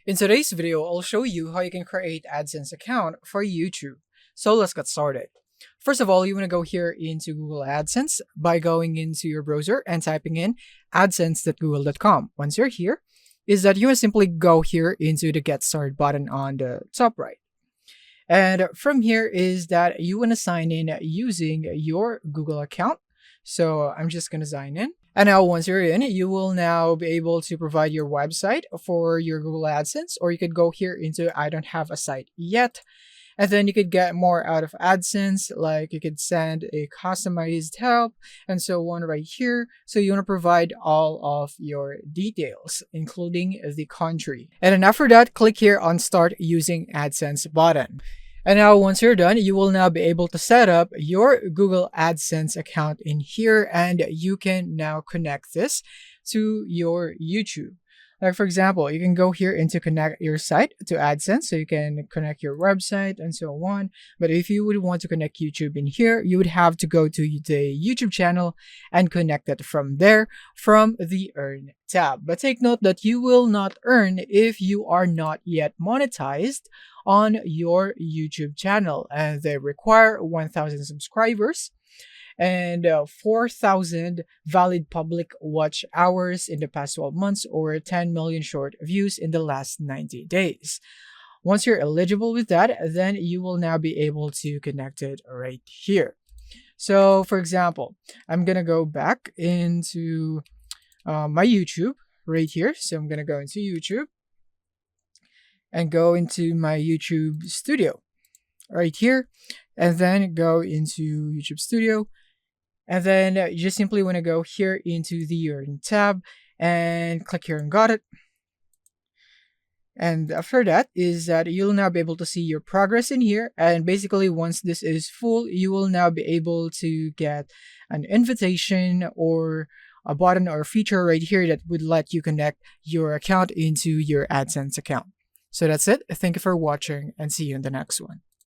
In today's video, I'll show you how you can create AdSense account for YouTube. So let's get started. First of all, you want to go here into Google AdSense by going into your browser and typing in adsense.google.com. Once you're here, is that you want to simply go here into the Get Started button on the top right. And from here is that you want to sign in using your Google account. So I'm just going to sign in. And now once you're in, you will now be able to provide your website for your Google AdSense, or you could go here into I don't have a site yet. And then you could get more out of AdSense, like you could send a customized help and so on right here. So you want to provide all of your details, including the country. And then after that, click here on Start Using AdSense button. And now once you're done, you will now be able to set up your Google AdSense account in here, and you can now connect this to your YouTube. Like for example, you can go here into connect your site to AdSense, so you can connect your website and so on. But if you would want to connect YouTube in here, you would have to go to the YouTube channel and connect it from there from the Earn tab. But take note that you will not earn if you are not yet monetized on your YouTube channel, and they require 1,000 subscribers and 4,000 valid public watch hours in the past 12 months or 10 million short views in the last 90 days. Once you're eligible with that, then you will now be able to connect it right here. So for example, I'm gonna go back into my YouTube right here. So I'm gonna go into YouTube and go into my YouTube studio right here, and then go into YouTube studio. And then you just simply want to go here into the Earn tab and click here and got it. And after that is that you'll now be able to see your progress in here. And basically once this is full, you will now be able to get an invitation or a button or a feature right here that would let you connect your account into your AdSense account. So that's it. Thank you for watching and see you in the next one.